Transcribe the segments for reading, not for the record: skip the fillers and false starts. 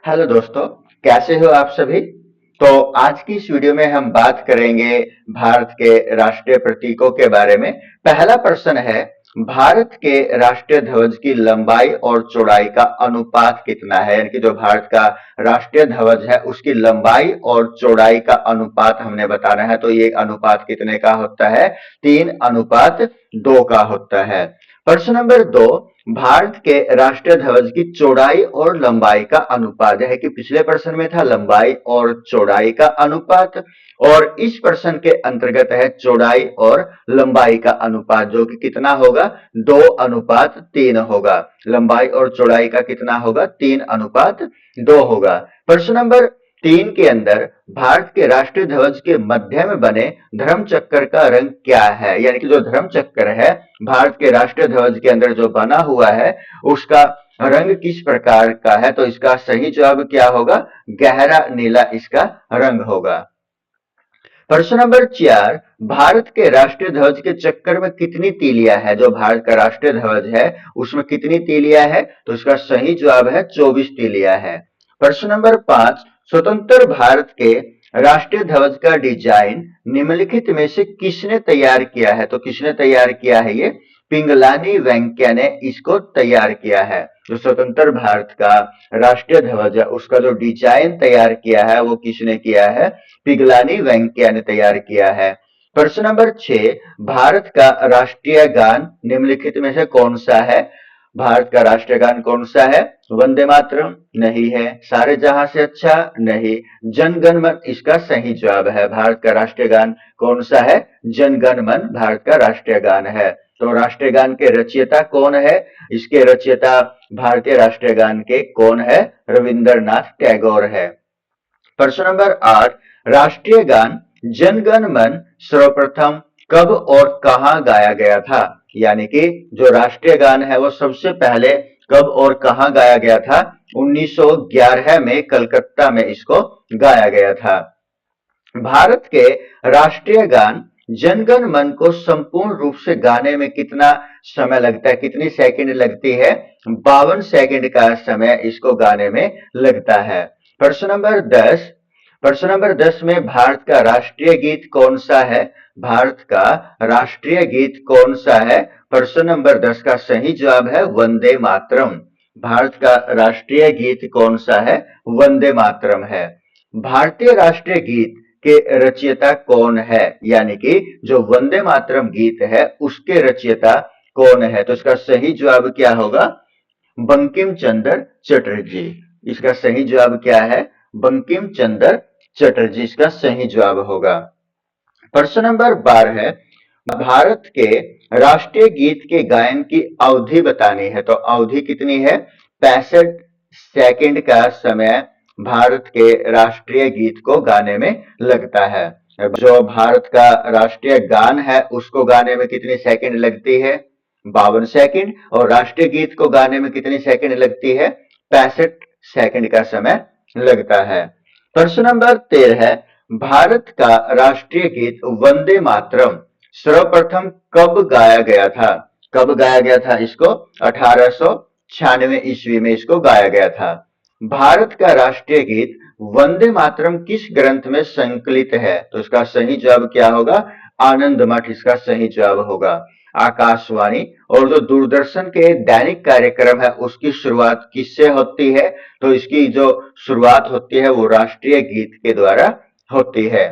Hello दोस्तों, कैसे हो आप सभी। तो आज की इस वीडियो में हम बात करेंगे भारत के राष्ट्रीय प्रतीकों के बारे में। पहला प्रश्न है, भारत के राष्ट्रीय ध्वज की लंबाई और चौड़ाई का अनुपात कितना है। यानी कि जो भारत का राष्ट्रीय ध्वज है उसकी लंबाई और चौड़ाई का अनुपात हमने बताना है। तो ये अनुपात कितने का होता है? 3:2 का होता है। प्रश्न नंबर 2, भारत के राष्ट्रीय ध्वज की चौड़ाई और लंबाई का अनुपात है कि पिछले प्रश्न में था लंबाई और चौड़ाई का अनुपात, और इस प्रश्न के अंतर्गत है चौड़ाई और लंबाई का अनुपात, जो कि कितना होगा? 2:3 होगा। लंबाई और चौड़ाई का कितना होगा? 3:2 होगा। प्रश्न नंबर 3 के अंदर भारत के राष्ट्रीय ध्वज के मध्य में बने धर्म चक्र का रंग क्या है। यानी कि जो धर्म चक्र है भारत के राष्ट्रीय ध्वज के अंदर जो बना हुआ है उसका रंग किस प्रकार का है। तो इसका सही जवाब क्या होगा? गहरा नीला इसका रंग होगा। प्रश्न नंबर 4, भारत के राष्ट्रीय ध्वज के चक्कर में कितनी तीलियां है। जो भारत का राष्ट्रीय ध्वज है उसमें कितनी तीलियां है? तो इसका सही जवाब है 24 तीलियां है। प्रश्न नंबर 5, स्वतंत्र भारत के राष्ट्रीय ध्वज का डिजाइन निम्नलिखित में से किसने तैयार किया है। तो किसने तैयार किया है? ये पिंगलानी वेंकैया ने इसको तैयार किया है। जो स्वतंत्र भारत का राष्ट्रीय ध्वज है उसका जो डिजाइन तैयार किया है वो किसने किया है? पिंगलानी वेंकैया ने तैयार किया है। प्रश्न नंबर 6, भारत का राष्ट्रीय गान निम्नलिखित में से कौन सा है। भारत का राष्ट्रीय गान कौन सा है? वंदे मातरम नहीं है, सारे जहां से अच्छा नहीं, जन गण मन इसका सही जवाब है। भारत का राष्ट्रीय गान कौन सा है? जन गण मन भारत का राष्ट्रीय गान है। तो राष्ट्रीय गान के रचयिता कौन है? इसके रचयिता भारतीय राष्ट्रीय गान के कौन है? रविंद्रनाथ टैगोर है। प्रश्न नंबर 8, राष्ट्रीय गान जन गण मन सर्वप्रथम कब और कहां गाया गया था। यानी कि जो राष्ट्रीय गान है वो सबसे पहले कब और कहां गाया गया था? 1911 में कलकत्ता में इसको गाया गया था। भारत के राष्ट्रीय गान जन गण मन को संपूर्ण रूप से गाने में कितना समय लगता है? कितनी सेकंड लगती है? 52 सेकंड का समय इसको गाने में लगता है। प्रश्न नंबर 10, प्रश्न नंबर 10 में भारत का राष्ट्रीय गीत कौन सा है। भारत का राष्ट्रीय गीत कौन सा है? प्रश्न नंबर 10 का सही जवाब है वंदे मातरम। भारत का राष्ट्रीय गीत कौन सा है? वंदे मातरम है। भारतीय राष्ट्रीय गीत के रचयिता कौन है? यानी कि जो वंदे मातरम गीत है उसके रचयिता कौन है? तो इसका सही जवाब क्या होगा? बंकिम चंद्र चटर्जी। इसका सही जवाब क्या है? बंकिम चंद्र चटर्जी इसका सही जवाब होगा। प्रश्न नंबर 12 है, भारत के राष्ट्रीय गीत के गायन की अवधि बतानी है। तो अवधि कितनी है? 65 सेकंड का समय भारत के राष्ट्रीय गीत को गाने में लगता है। जो भारत का राष्ट्रीय गान है उसको गाने में कितनी सेकंड लगती है? 52 सेकंड। और राष्ट्रीय गीत को गाने में कितनी सेकंड लगती है? 65 सेकंड का समय लगता है। प्रश्न नंबर 13 है, भारत का राष्ट्रीय गीत वंदे मातरम सर्वप्रथम कब गाया गया था। कब गाया गया था इसको? 1896 ईस्वी में इसको गाया गया था। भारत का राष्ट्रीय गीत वंदे मातरम किस ग्रंथ में संकलित है? तो इसका सही जवाब क्या होगा? आनंद मठ इसका सही जवाब होगा। आकाशवाणी और जो दूरदर्शन के दैनिक कार्यक्रम है उसकी शुरुआत किससे होती है? तो इसकी जो शुरुआत होती है वो राष्ट्रीय गीत के द्वारा होती है।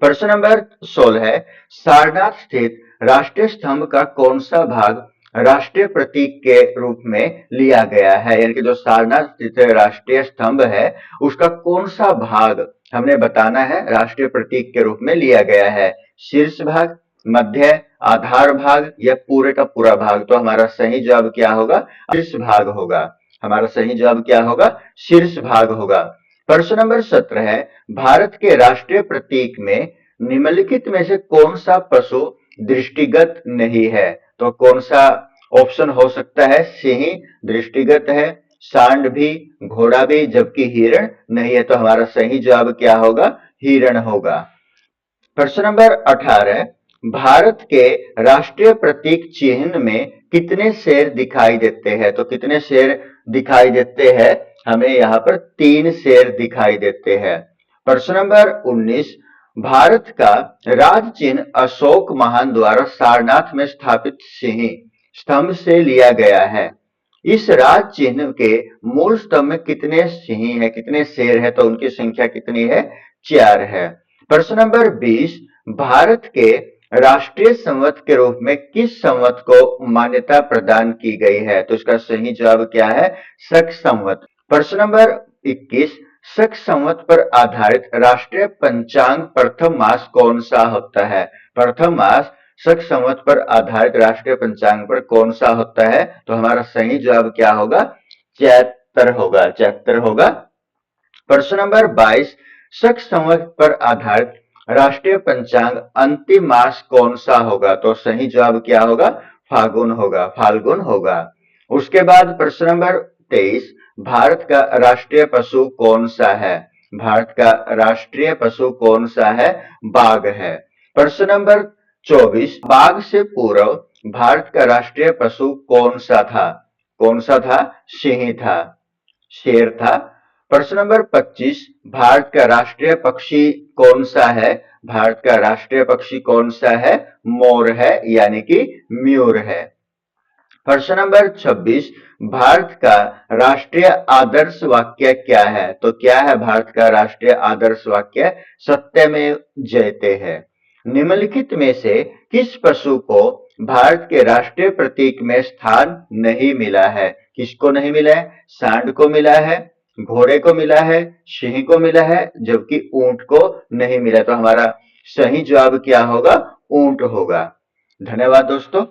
प्रश्न नंबर 16 है, सारनाथ स्थित राष्ट्रीय स्तंभ का कौन सा भाग राष्ट्रीय प्रतीक के रूप में लिया गया है। यानी कि जो सारनाथ स्थित राष्ट्रीय स्तंभ है उसका कौन सा भाग हमने बताना है राष्ट्रीय प्रतीक के रूप में लिया गया है। शीर्ष भाग, मध्य, आधार भाग या पूरे का पूरा भाग। तो हमारा सही जवाब क्या होगा? शीर्ष भाग होगा। हमारा सही जवाब क्या होगा? शीर्ष भाग होगा। प्रश्न नंबर 17 है, भारत के राष्ट्रीय प्रतीक में निम्नलिखित में से कौन सा पशु दृष्टिगत नहीं है। तो कौन सा ऑप्शन हो सकता है? सिंह दृष्टिगत है, सांड भी, घोड़ा भी, जबकि हिरण नहीं है। तो हमारा सही जवाब क्या होगा? हिरण होगा। प्रश्न नंबर 18, भारत के राष्ट्रीय प्रतीक चिन्ह में कितने शेर दिखाई देते हैं। तो कितने शेर दिखाई देते हैं? हमें यहाँ पर 3 शेर दिखाई देते हैं। प्रश्न नंबर 19, भारत का राज चिन्ह अशोक महान द्वारा सारनाथ में स्थापित सिंह स्तंभ से लिया गया है। इस राज चिन्ह के मूल स्तंभ में कितने सिंह है, कितने शेर है, तो उनकी संख्या कितनी है? 4 है। प्रश्न नंबर 20, भारत के राष्ट्रीय संवत के रूप में किस संवत को मान्यता प्रदान की गई है? तो इसका सही जवाब क्या है? शक संवत। प्रश्न नंबर 21, शक संवत पर आधारित राष्ट्रीय पंचांग प्रथम मास कौन सा होता है? प्रथम मास शक संवत पर आधारित राष्ट्रीय पंचांग पर कौन सा होता है? तो हमारा सही जवाब क्या होगा? चैत्र होगा, चैत्र होगा। प्रश्न नंबर 22, शक संवत पर आधारित राष्ट्रीय पंचांग अंतिम मास कौन सा होगा? तो सही जवाब क्या होगा? फाल्गुन होगा, फाल्गुन होगा। उसके बाद प्रश्न नंबर 23, भारत का राष्ट्रीय पशु कौन सा है? भारत का राष्ट्रीय पशु कौन सा है? बाघ है। प्रश्न नंबर 24, बाघ से पूर्व भारत का राष्ट्रीय पशु कौन सा था? कौन सा था? सिंह था, शेर था। प्रश्न नंबर 25, भारत का राष्ट्रीय पक्षी कौन सा है? भारत का राष्ट्रीय पक्षी कौन सा है? मोर है, यानी कि मयूर है। प्रश्न नंबर 26, भारत का राष्ट्रीय आदर्श वाक्य क्या है? तो क्या है भारत का राष्ट्रीय आदर्श वाक्य? सत्यमेव जयते है। निम्नलिखित में से किस पशु को भारत के राष्ट्रीय प्रतीक में स्थान नहीं मिला है? किसको नहीं मिला है? सांड को मिला है, घोड़े को मिला है, सिंह को मिला है, जबकि ऊंट को नहीं मिला। तो हमारा सही जवाब क्या होगा? ऊंट होगा। धन्यवाद दोस्तों।